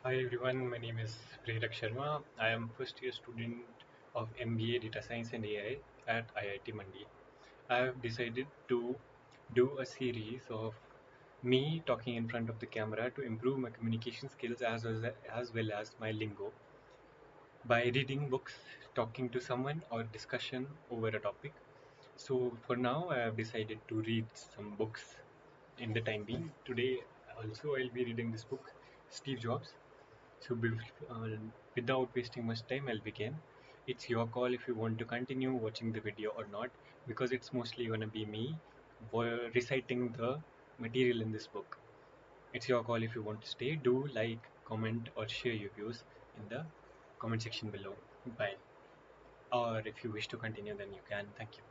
Hi everyone, my name is Prerak Sharma. I am first year student of MBA Data Science and AI at IIT Mandi. I have decided to do a series of me talking in front of the camera to improve my communication skills as well as my lingo by reading books, talking to someone, or discussion over a topic. So for now, I have decided to read some books in the time being. Today also I'll be reading this book, Steve Jobs. So, uh, without wasting much time, I'll begin. It's your call if you want to continue watching the video or not, because it's mostly gonna be me reciting the material in this book. It's your call if you want to stay. Do like, comment, or share your views in the comment section below. Bye. Or if you wish to continue, then you can. Thank you.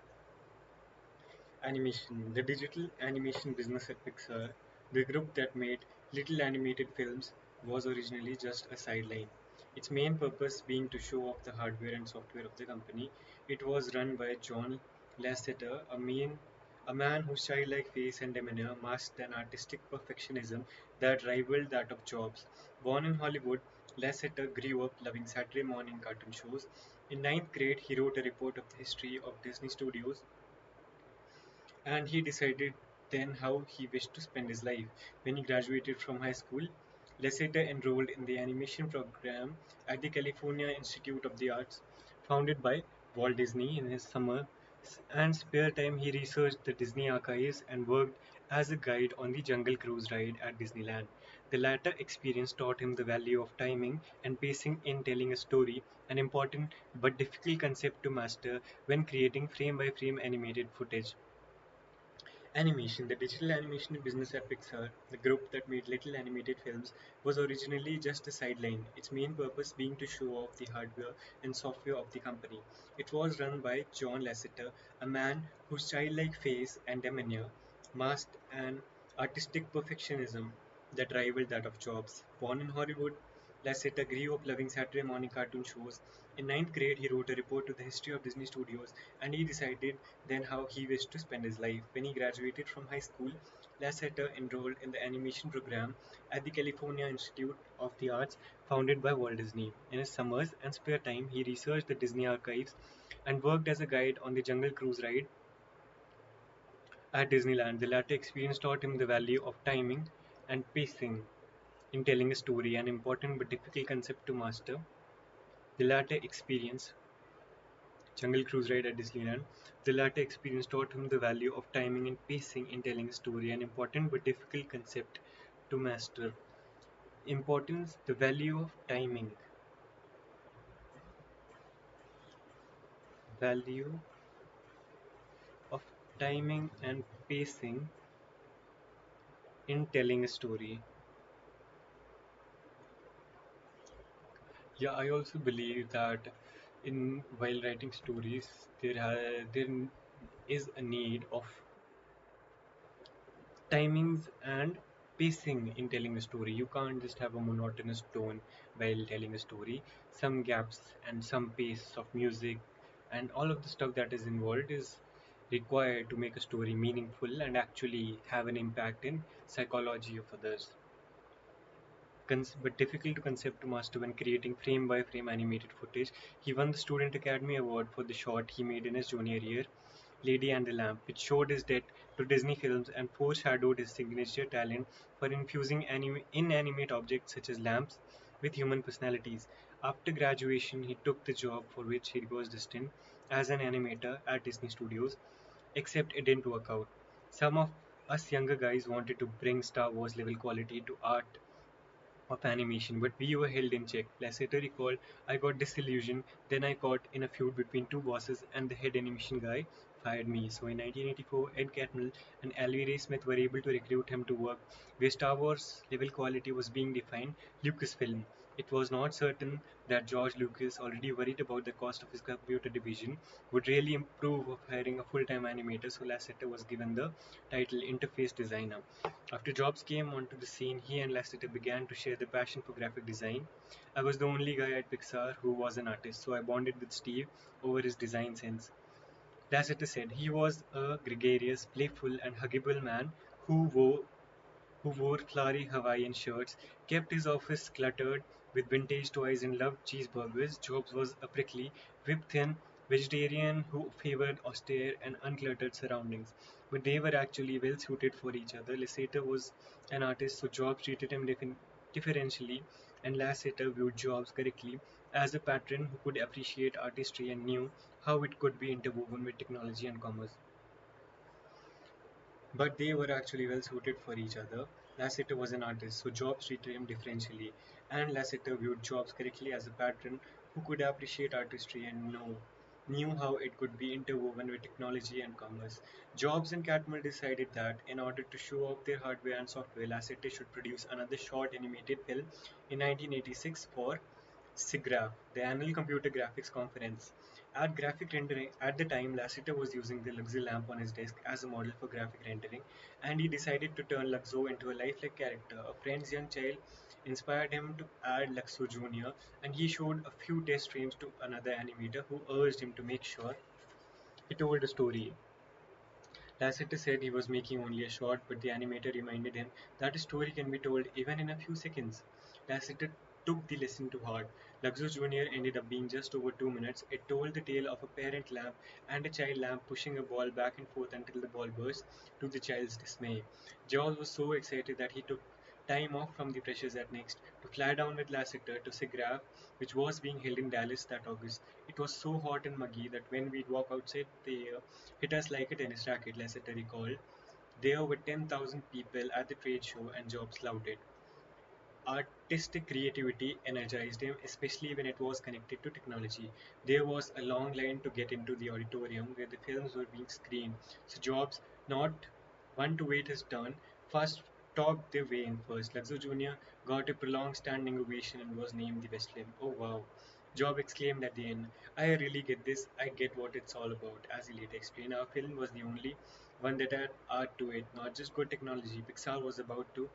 Animation. The digital animation business at Pixar, the group that made little animated films, was originally just a sideline. Its main purpose being to show off the hardware and software of the company. It was run by John Lasseter, a man whose childlike face and demeanor masked an artistic perfectionism that rivaled that of Jobs. Born in Hollywood, Lasseter grew up loving Saturday morning cartoon shows. In ninth grade, he wrote a report of the history of Disney Studios, and he decided then how he wished to spend his life. When he graduated from high school, Lasseter enrolled in the animation program at the California Institute of the Arts, founded by Walt Disney. In his summer and spare time, he researched the Disney archives and worked as a guide on the Jungle Cruise ride at Disneyland. The latter experience taught him the value of timing and pacing in telling a story, an important but difficult concept to master when creating frame by frame animated footage. Animation, the digital animation business at Pixar, the group that made little animated films, was originally just a sideline, its main purpose being to show off the hardware and software of the company. It was run by John Lasseter, a man whose childlike face and demeanor masked an artistic perfectionism that rivaled that of Jobs. Born in Hollywood, Lasseter grew up loving Saturday morning cartoon shows. In ninth grade, he wrote a report to the history of Disney Studios, and he decided then how he wished to spend his life. When he graduated from high school, Lasseter enrolled in the animation program at the California Institute of the Arts, founded by Walt Disney. In his summers and spare time, he researched the Disney archives and worked as a guide on the Jungle Cruise ride at Disneyland. The latter experience taught him the value of timing and pacing in telling a story, an important but difficult concept to master. The latter experience Jungle Cruise ride at Disneyland. The latter experience taught him the value of timing and pacing in telling a story, an important but difficult concept to master. Importance, the value of timing. Value of timing and pacing in telling a story. Yeah, I also believe that in while writing stories, there is a need of timings and pacing in telling a story. You can't just have a monotonous tone while telling a story. Some gaps and some pace of music and all of the stuff that is involved is required to make a story meaningful and actually have an impact in psychology of others. But difficult to concept to master when creating frame by frame animated footage. He won the Student Academy Award for the short he made in his junior year, Lady and the Lamp, which showed his debt to Disney films and foreshadowed his signature talent for infusing inanimate objects such as lamps with human personalities. After graduation, he took the job for which he was destined as an animator at Disney Studios, except it didn't work out. Some of us younger guys wanted to bring Star Wars level quality to art of animation, but we were held in check. Lasseter recalled, I got disillusioned, then I caught in a feud between two bosses, and the head animation guy fired me. So in 1984, Ed Catmull and Alvy Smith were able to recruit him to work where Star Wars level quality was being defined, Lucasfilm. It was not certain that George Lucas, already worried about the cost of his computer division, would really improve of hiring a full-time animator, so Lasseter was given the title Interface Designer. After Jobs came onto the scene, he and Lasseter began to share the passion for graphic design. I was the only guy at Pixar who was an artist, so I bonded with Steve over his design sense. Lasseter said he was a gregarious, playful, and huggable man who wore who wore flowery Hawaiian shirts, kept his office cluttered with vintage toys and loved cheeseburgers. Jobs was a prickly, whip-thin vegetarian who favored austere and uncluttered surroundings. But they were actually well suited for each other. Lasseter was an artist, so Jobs treated him differentially, and Lasseter viewed Jobs correctly as a patron who could appreciate artistry and knew how it could be interwoven with technology and commerce. But they were actually well suited for each other. Lasseter was an artist, so Jobs treated him differentially, and Lasseter viewed Jobs correctly as a patron who could appreciate artistry and knew how it could be interwoven with technology and commerce. Jobs and Catmull decided that in order to show off their hardware and software, Lasseter should produce another short animated film in 1986 for SIGGRAPH, the annual computer graphics conference. At graphic rendering, at the time, Lasseter was using the Luxo lamp on his desk as a model for graphic rendering, and he decided to turn Luxo into a lifelike character. A friend's young child inspired him to add Luxo Jr., and he showed a few test frames to another animator who urged him to make sure he told a story. Lasseter said he was making only a short, but the animator reminded him that a story can be told even in a few seconds. Lasseter took the lesson to heart. Luxo Jr. ended up being just over 2 minutes. It told the tale of a parent lamp and a child lamp pushing a ball back and forth until the ball burst, to the child's dismay. Jaws was so excited that he took time off from the pressures at Next to fly down with Lasseter to SIGGRAPH, which was being held in Dallas that August. It was so hot and muggy that when we'd walk outside, the air hit us like a tennis racket, Lasseter recalled. There were 10,000 people at the trade show and Jobs loved it. Artistic creativity energized him, especially when it was connected to technology. There was a long line to get into the auditorium where the films were being screened, so Jobs, not one to wait his turn, first talked their way in first. Luxo Jr. got a prolonged standing ovation and was named the best film. Oh wow. Job exclaimed at the end, I really get this, I get what it's all about. As he later explained, our film was the only one that had art to it, not just good technology. Pixar was about to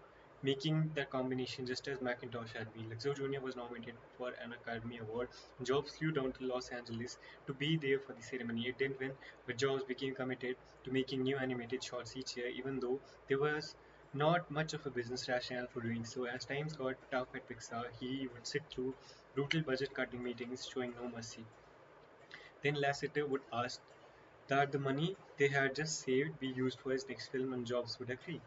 making that combination just as Macintosh had been. Luxo Jr. was nominated for an Academy Award. Jobs flew down to Los Angeles to be there for the ceremony. It didn't win, but Jobs became committed to making new animated shorts each year, even though there was not much of a business rationale for doing so. As times got tough at Pixar, he would sit through brutal budget cutting meetings showing no mercy. Then Lasseter would ask that the money they had just saved be used for his next film, and Jobs would agree.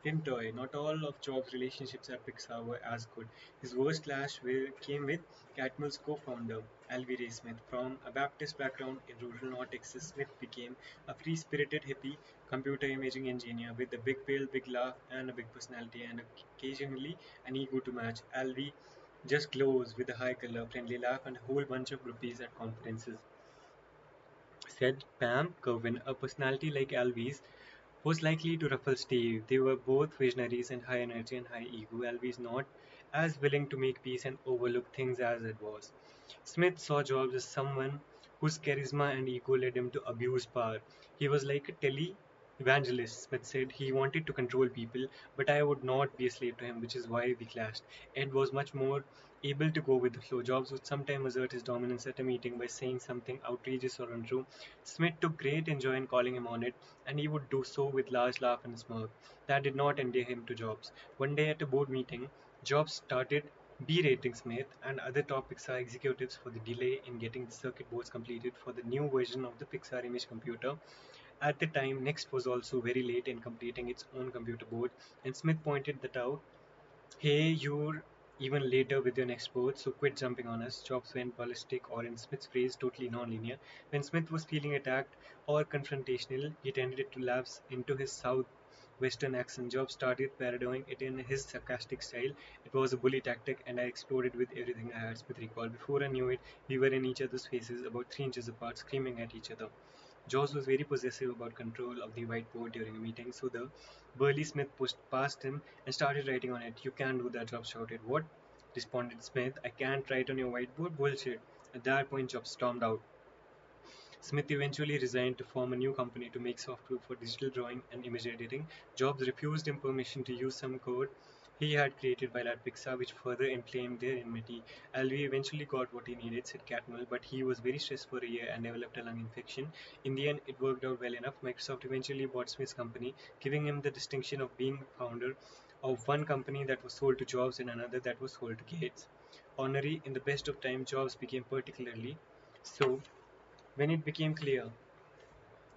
Tim Toy, not all of Jobs' relationships at Pixar were as good. His worst clash came with Catmull's co-founder, Alvy Ray Smith. From a Baptist background in rural North Texas, Smith became a free-spirited hippie computer imaging engineer with a big bill, big laugh, and a big personality, and occasionally an ego to match. Alvy just glows with a high color, friendly laugh, and a whole bunch of groupies at conferences, said Pam Kerwin. A personality like Alvy's was likely to ruffle Steve. They were both visionaries and high energy and high ego. Alvy's not as willing to make peace and overlook things as it was. Smith saw Jobs as someone whose charisma and ego led him to abuse power. He was like a tele-evangelist, Smith said. He wanted to control people, but I would not be a slave to him, which is why we clashed. Ed was much more able to go with the flow. Jobs would sometimes assert his dominance at a meeting by saying something outrageous or untrue. Smith took great enjoy in calling him on it, and he would do so with large laugh and a smirk. That did not endear him to Jobs. One day at a board meeting, Jobs started berating Smith and other top Pixar executives for the delay in getting the circuit boards completed for the new version of the Pixar image computer. At the time, Next was also very late in completing its own computer board, and Smith pointed that out. Hey, you're even later with your next board, so quit jumping on us. Jobs went ballistic, or in Smith's phrase, totally non-linear. When Smith was feeling attacked or confrontational, he tended to lapse into his southwestern accent. Jobs started parodying it in his sarcastic style. It was a bully tactic, and I exploded with everything I had, Smith recalled. Before I knew it, we were in each other's faces, about 3 inches apart, screaming at each other. Jaws was very possessive about control of the whiteboard during a meeting, so the burly Smith pushed past him and started writing on it. You can't do that, Jobs shouted. What? Responded Smith. I can't write on your whiteboard? Bullshit. At that point, Jobs stormed out. Smith eventually resigned to form a new company to make software for digital drawing and image editing. Jobs refused him permission to use some code he had created while at Pixar, which further inflamed their enmity. Alvy eventually got what he needed, said Catmull, but he was very stressed for a year and developed a lung infection. In the end, it worked out well enough. Microsoft eventually bought Smith's company, giving him the distinction of being founder of one company that was sold to Jobs and another that was sold to Gates. Honorary, in the best of times, Jobs became particularly so when it became clear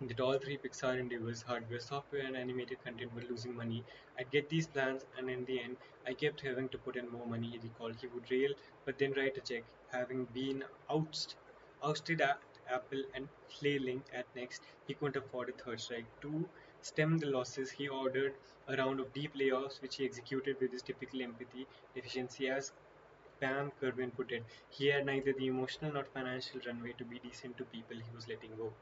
that all three Pixar endeavors, hardware, software, and animated content, were losing money. I'd get these plans, and in the end, I kept having to put in more money. He recalled he would rail, but then write a check. Having been ousted at Apple and flailing at Next, he couldn't afford a third strike. To stem the losses, he ordered a round of deep layoffs, which he executed with his typical empathy, efficiency. As Pam Kerwin put it, he had neither the emotional nor financial runway to be decent to people he was letting go.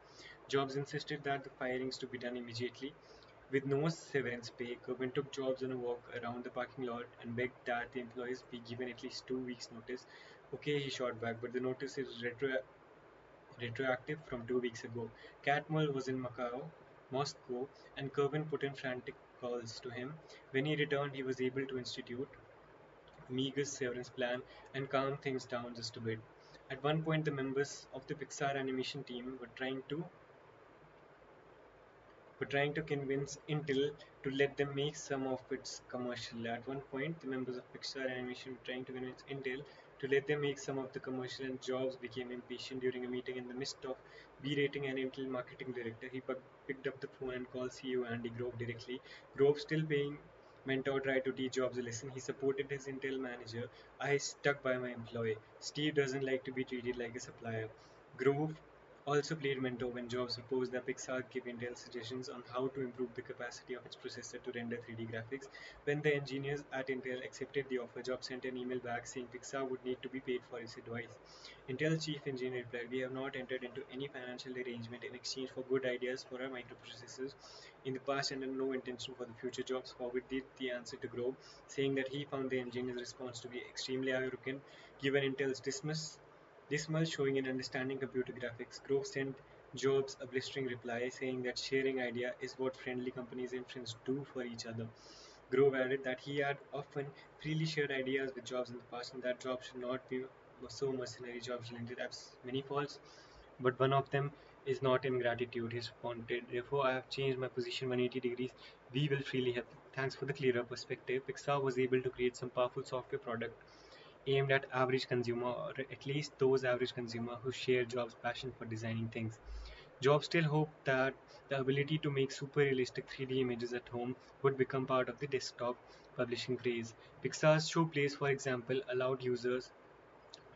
Jobs insisted that the firings to be done immediately. With no severance pay, Kerwin took Jobs on a walk around the parking lot and begged that the employees be given at least 2 weeks' notice. Okay, he shot back, but the notice is retroactive from 2 weeks ago. Catmull was in Moscow, and Kerwin put in frantic calls to him. When he returned, he was able to institute Meagher's severance plan and calm things down just a bit. At one point, the members of the Pixar animation team were trying to convince Intel to let them make some of its commercial. At one point, the members of Pixar Animation were trying to convince Intel to let them make some of the commercial, and Jobs became impatient during a meeting in the midst of berating an Intel marketing director. He picked up the phone and called CEO Andy Grove directly. Grove, still paying mentor, tried to teach Jobs a lesson. He supported his Intel manager. I stuck by my employee. Steve doesn't like to be treated like a supplier. Grove also played mentor when Jobs proposed that Pixar give Intel suggestions on how to improve the capacity of its processor to render 3D graphics. When the engineers at Intel accepted the offer, Jobs sent an email back saying Pixar would need to be paid for its advice. Intel's chief engineer replied, "We have not entered into any financial arrangement in exchange for good ideas for our microprocessors in the past and have no intention for the future." Jobs forwarded the answer to Grove, saying that he found the engineer's response to be extremely arrogant given Intel's dismal showing in understanding computer graphics. Grove sent Jobs a blistering reply saying that sharing idea is what friendly companies and friends do for each other. Grove added that he had often freely shared ideas with Jobs in the past and that Jobs should not be so mercenary. Jobs relented as many faults, but one of them is not ingratitude. He responded, "Therefore, I have changed my position 180 degrees. We will freely help." Thanks for the clearer perspective, Pixar was able to create some powerful software product aimed at average consumer, or at least those average consumer who share Jobs' passion for designing things. Jobs still hoped that the ability to make super realistic 3D images at home would become part of the desktop publishing craze. Pixar's Showplace, for example, allowed users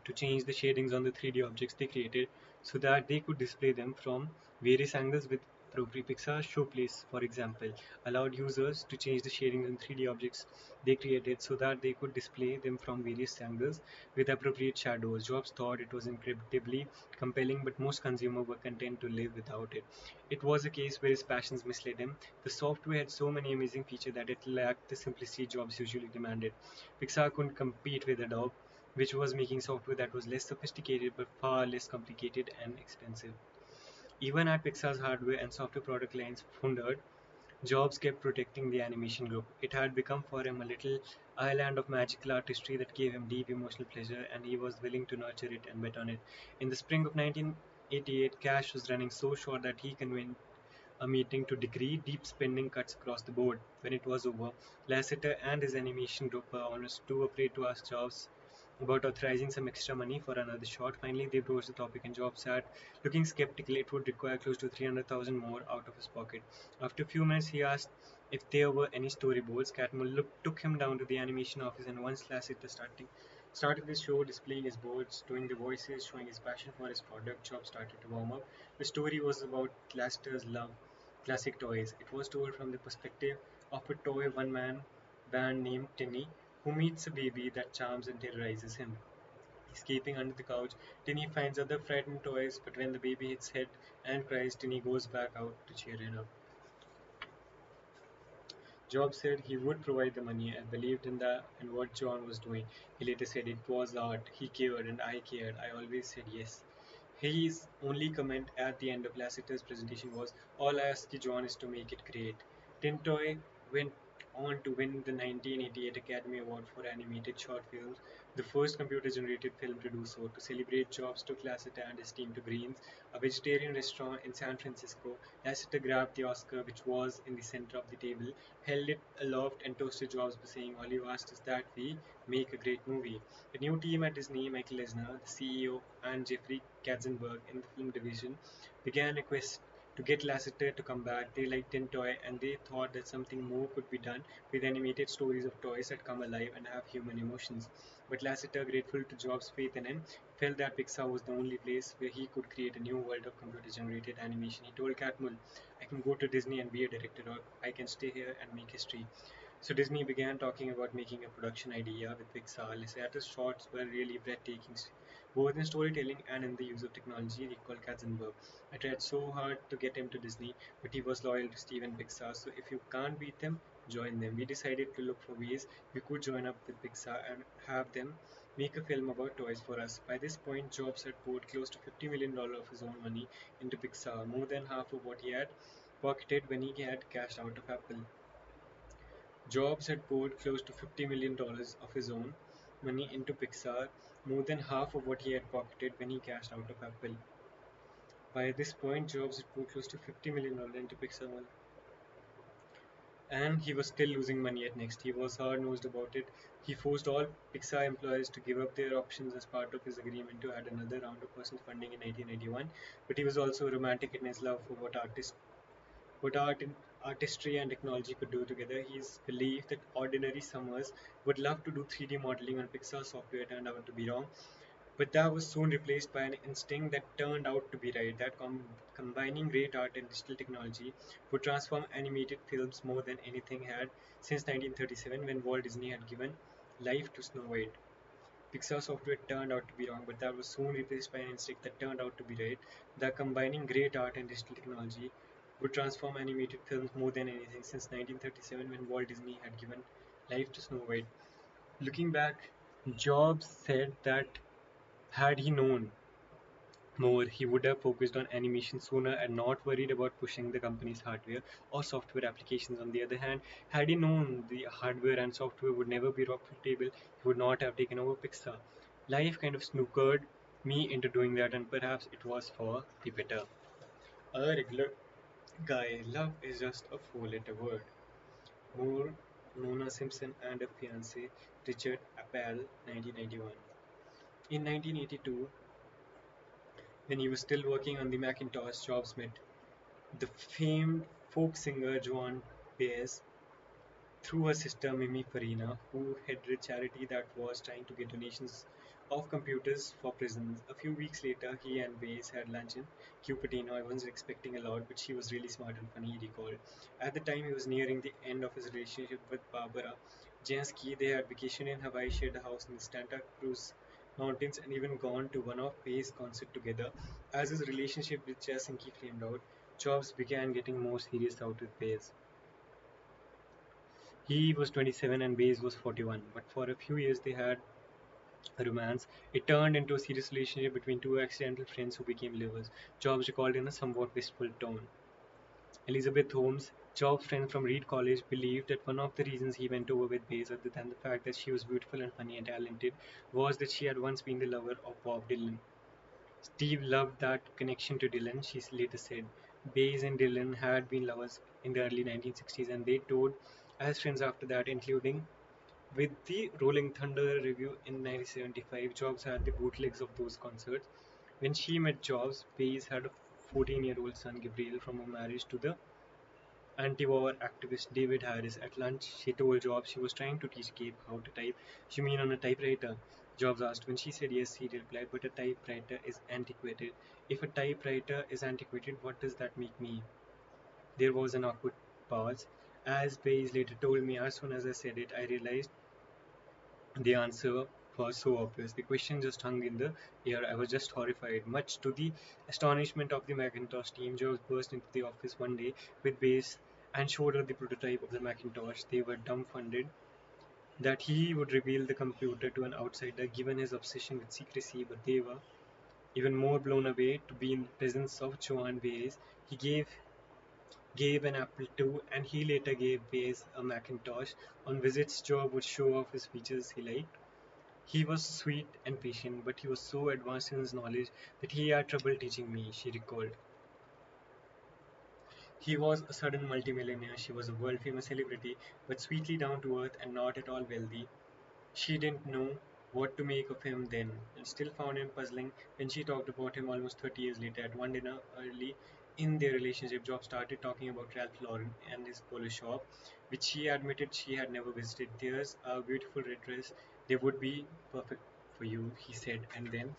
to change the shadings on the 3D objects they created so that they could display them from various angles with appropriate. Pixar Showplace, for example, allowed users to change the shadings on 3D objects they created so that they could display them from various angles with appropriate shadows. Jobs thought it was incredibly compelling, but most consumers were content to live without it. It was a case where his passions misled him. The software had so many amazing features that it lacked the simplicity Jobs usually demanded. Pixar couldn't compete with Adobe, which was making software that was less sophisticated but far less complicated and expensive. Even at Pixar's hardware and software product lines foundered, Jobs kept protecting the animation group. It had become for him a little island of magical artistry that gave him deep emotional pleasure, and he was willing to nurture it and bet on it. In the spring of 1988, cash was running so short that he convened a meeting to decree deep spending cuts across the board. When it was over, Lasseter and his animation group were almost too afraid to ask Jobs about authorizing some extra money for another shot. Finally, they broached the topic, and Jobs said, looking skeptical, it would require close to 300,000 more out of his pocket. After a few minutes, he asked if there were any storyboards. Catmull took him down to the animation office, and once Lasseter started the show, displaying his boards, doing the voices, showing his passion for his product, Jobs started to warm up. The story was about Lasseter's love classic toys. It was told from the perspective of a toy one-man band named Tinny, who meets a baby that charms and terrorizes him. Escaping under the couch, Tinny finds other frightened toys, but when the baby hits head and cries, Tinny goes back out to cheer it up. Job said he would provide the money and believed in what John was doing. He later said it was art. He cared and I cared. I always said yes. His only comment at the end of Lasseter's presentation was, "All I ask you, John, is to make it great." Tintoy went on to win the 1988 Academy Award for Animated Short Films, the first computer-generated film to do so. To celebrate, Jobs took Lasseter and his team to Green's, a vegetarian restaurant in San Francisco. Lasseter grabbed the Oscar, which was in the center of the table, held it aloft, and toasted Jobs by saying, "All you asked is that we make a great movie." The new team at Disney, Michael Eisner, the CEO, and Jeffrey Katzenberg in the film division, began a quest to get Lasseter to come back. They liked Tin Toy and they thought that something more could be done with animated stories of toys that come alive and have human emotions. But Lasseter, grateful to Jobs' faith in him, felt that Pixar was the only place where he could create a new world of computer generated animation. He told Catmull, "I can go to Disney and be a director, or I can stay here and make history." So Disney began talking about making a production idea with Pixar. Lasseter's shots were really breathtaking, both in storytelling and in the use of technology, recalled Katzenberg. "I tried so hard to get him to Disney, but he was loyal to Steven Pixar, so if you can't beat them, join them." We decided to look for ways we could join up with Pixar and have them make a film about toys for us. By this point, Jobs had poured close to $50 million of his own money into Pixar, more than half of what he had pocketed when he had cashed out of Apple. Jobs had poured close to $50 million of his own money into Pixar, more than half of what he had pocketed when he cashed out of Apple. By this point, Jobs had poured close to $50 million into Pixar, and he was still losing money at Next. He was hard-nosed about it. He forced all Pixar employees to give up their options as part of his agreement to add another round of personal funding in 1991, but he was also romantic in his love for what artistry and technology could do together. His belief that ordinary summers would love to do 3D modeling on Pixar software turned out to be wrong, but that was soon replaced by an instinct that turned out to be right, that combining great art and digital technology would transform animated films more than anything had since 1937 when Walt Disney had given life to Snow White. Pixar software turned out to be wrong, but that was soon replaced by an instinct that turned out to be right, that combining great art and digital technology would transform animated films more than anything since 1937 when Walt Disney had given life to Snow White. Looking back, Jobs said that had he known more, he would have focused on animation sooner and not worried about pushing the company's hardware or software applications. On the other hand, had he known the hardware and software would never be profitable, he would not have taken over Pixar. Life kind of snookered me into doing that, and perhaps it was for the better. A regular guy, love is just a four-letter word. More Mona Simpson and her fiance, Richard Appel, 1991. In 1982, when he was still working on the Macintosh, Jobs met the famed folk singer Joan Baez through her sister Mimi Farina, who headed a charity that was trying to get donations of computers for prisons. A few weeks later, he and Baez had lunch in Cupertino. "I wasn't expecting a lot, but she was really smart and funny," he recalled. At the time, he was nearing the end of his relationship with Barbara Jansky. They had vacationed in Hawaii, shared a house in the Santa Cruz Mountains, and even gone to one of Baez's concerts together. As his relationship with Jansky flamed out, Jobs began getting more serious out with Baez. He was 27 and Baez was 41, but for a few years they had a romance. It turned into a serious relationship between two accidental friends who became lovers, Jobs recalled in a somewhat wistful tone. Elizabeth Holmes, Jobs' friend from Reed College, believed that one of the reasons he went over with Baez, other than the fact that she was beautiful and funny and talented, was that she had once been the lover of Bob Dylan. Steve loved that connection to Dylan, she later said. Baez and Dylan had been lovers in the early 1960s and they toured as friends after that, including with the Rolling Thunder Review in 1975. Jobs had the bootlegs of those concerts. When she met Jobs, Baez had a 14-year-old son, Gabriel, from a marriage to the anti-war activist David Harris. At lunch, she told Jobs she was trying to teach Gabe how to type. "You mean on a typewriter?" Jobs asked. When she said yes, he replied, "But a typewriter is antiquated." "If a typewriter is antiquated, what does that make me?" There was an awkward pause. As Baez later told me, as soon as I said it, I realized the answer was so obvious. The question just hung in the air. I was just horrified. Much to the astonishment of the Macintosh team, Jobs burst into the office one day with Baez and showed her the prototype of the Macintosh. They were dumbfounded that he would reveal the computer to an outsider given his obsession with secrecy, but they were even more blown away to be in the presence of Joan Baez. He gave gave an apple to, and he later gave Baze a Macintosh. On visits, Job would show off his features he liked. He was sweet and patient, but he was so advanced in his knowledge that he had trouble teaching me, she recalled. He was a sudden multimillionaire. She was a world famous celebrity, but sweetly down to earth and not at all wealthy. She didn't know what to make of him then, and still found him puzzling when she talked about him almost 30 years later. At one dinner early in their relationship, Job started talking about Ralph Lauren and his polo shop, which she admitted she had never visited. There's a beautiful red dress. They would be perfect for you, he said, and then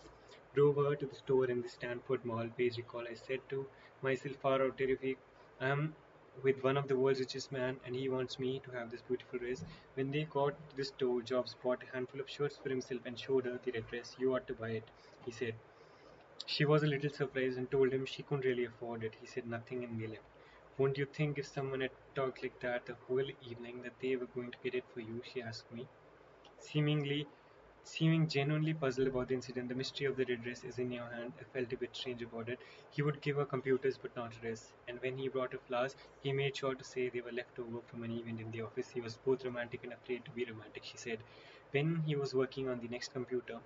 drove her to the store in the Stanford Mall. Page recall, I said to myself, far out terrific. I'm with one of the world's richest man, and he wants me to have this beautiful dress. When they got to the store, Jobs bought a handful of shirts for himself and showed her the red dress. You ought to buy it, he said. She was a little surprised and told him she couldn't really afford it. He said nothing and they left. Won't you think if someone had talked like that the whole evening that they were going to get it for you? She asked me. Seemingly Seeming genuinely puzzled about the incident, the mystery of the red dress is in your hand. I felt a bit strange about it. He would give her computers but not a dress. And when he brought her flowers, he made sure to say they were left over from an event in the office. He was both romantic and afraid to be romantic, she said. When he was working on the next computer,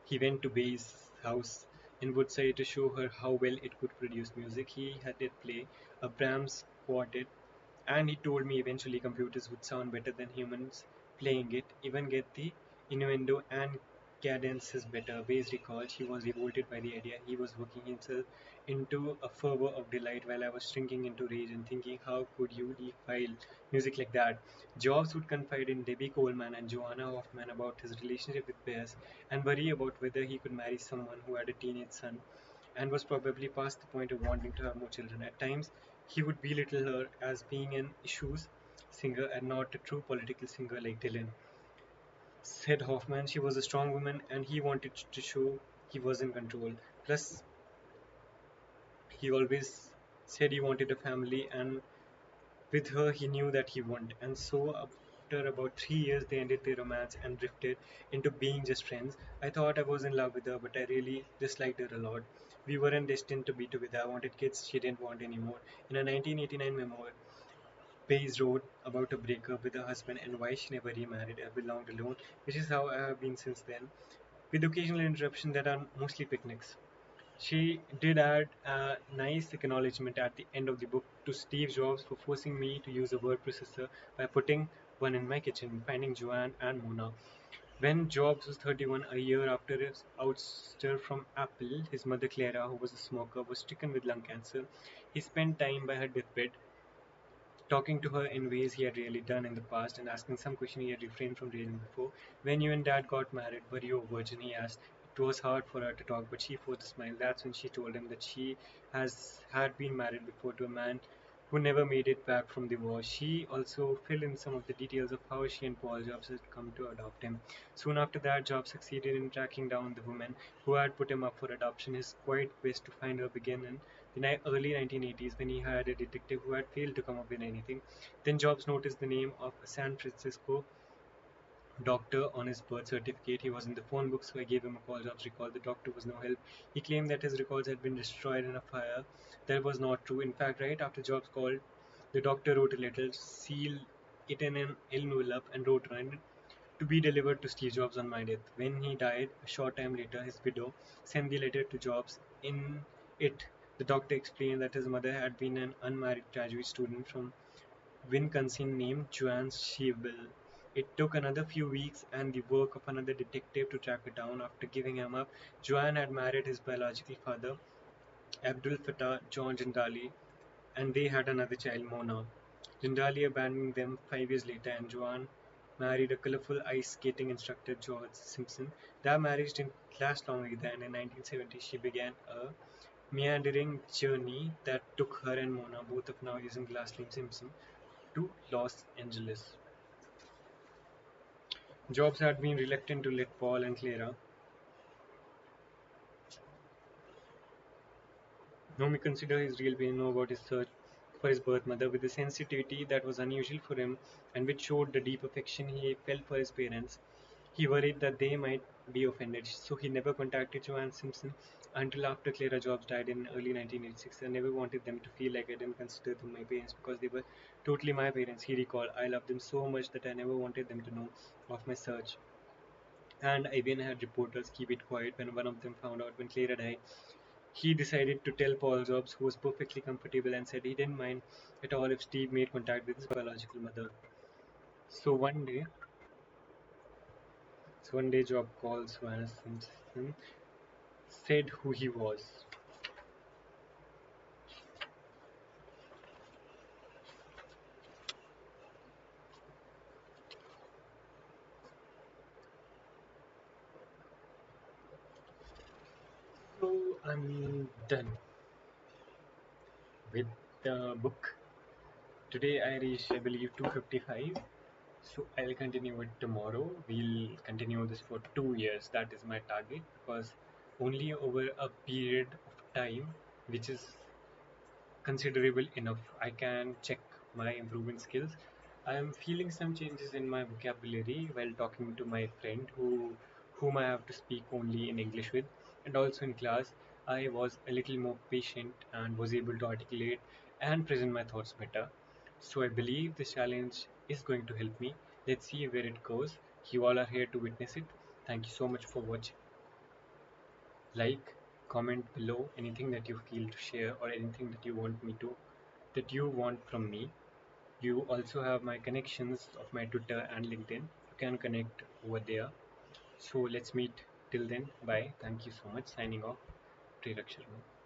he went to Bay's house in Woodside to show her how well it could produce music. He had it play a Brahms quartet, and he told me eventually computers would sound better than humans playing it, even get the innuendo and cadences better. Bass recalled she was revolted by the idea. He was working himself into a fervor of delight while I was shrinking into rage and thinking, how could you defile music like that? Jobs would confide in Debbie Coleman and Joanna Hoffman about his relationship with Bass and worry about whether he could marry someone who had a teenage son and was probably past the point of wanting to have more children. At times, he would belittle her as being an issues singer and not a true political singer like Dylan. Said Hoffman, she was a strong woman and he wanted to show he was in control. Plus, he always said he wanted a family, and with her he knew that he wouldn't. And so, after about 3 years, they ended their romance and drifted into being just friends. I thought I was in love with her, but I really disliked her a lot. We weren't destined to be together. I wanted kids she didn't want anymore. In a 1989 memoir, Paige wrote about a breakup with her husband and why she never remarried. I belonged alone, which is how I have been since then, with occasional interruptions that are mostly picnics. She did add a nice acknowledgement at the end of the book to Steve Jobs for forcing me to use a word processor by putting one in my kitchen, finding Joanne and Mona. When Jobs was 31, a year after his ouster from Apple, his mother Clara, who was a smoker, was stricken with lung cancer. He spent time by her deathbed talking to her in ways he had rarely done in the past and asking some question he had refrained from raising before. When you and Dad got married, were you a virgin? He asked. It was hard for her to talk, but she forced a smile. That's when she told him that she has had been married before to a man who never made it back from the war. She also filled in some of the details of how she and Paul Jobs had come to adopt him. Soon after that, Jobs succeeded in tracking down the woman who had put him up for adoption. His quiet quest to find her began in the early 1980s when he hired a detective who had failed to come up with anything. Then Jobs noticed the name of a San Francisco doctor on his birth certificate. He was in the phone book, so I gave him a call. Jobs recalled the doctor was no help. He claimed that his records had been destroyed in a fire. That was not true. In fact, right after Jobs called, the doctor wrote a letter, sealed it in an envelope, and wrote on it, to be delivered to Steve Jobs on my death. When he died, a short time later, his widow sent the letter to Jobs. In it, the doctor explained that his mother had been an unmarried graduate student from Wisconsin named Joanne Schiebel. It took another few weeks and the work of another detective to track her down. After giving him up, Joanne had married his biological father, Abdul Fattah John Jindali, and they had another child, Mona. Jindali abandoned them 5 years later, and Joanne married a colorful ice skating instructor, George Simpson. Their marriage didn't last long either, and in 1970 she began a meandering journey that took her and Mona, both of now using the last name Simpson, to Los Angeles. Jobs had been reluctant to let Paul and Clara Naomi consider his real pain, know about his search for his birth mother with a sensitivity that was unusual for him and which showed the deep affection he felt for his parents. He worried that they might be offended, so he never contacted Joanne Simpson until after Clara Jobs died in early 1986. I never wanted them to feel like I didn't consider them my parents because they were totally my parents, he recalled. I loved them so much that I never wanted them to know of my search. And I even had reporters keep it quiet when one of them found out when Clara died. He decided to tell Paul Jobs, who was perfectly comfortable, and said he didn't mind at all if Steve made contact with his biological mother. So one day, Job calls Joanna Simpson, said who he was. So I'm done with the book. Today I reached, I believe, 255. So I'll continue it tomorrow. We'll continue this for 2 years. That is my target because only over a period of time, which is considerable enough, I can check my improvement skills. I am feeling some changes in my vocabulary while talking to my friend whom I have to speak only in English with, and also in class I was a little more patient and was able to articulate and present my thoughts better. So I believe this challenge is going to help me. Let's see where it goes. You all are here to witness it. Thank you so much for watching. Like, comment below anything that you feel to share or anything that you want from me. You also have my connections of my Twitter and LinkedIn. You can connect over there. So let's meet till then. Bye. Thank you so much. Signing off. Prerak Sharma.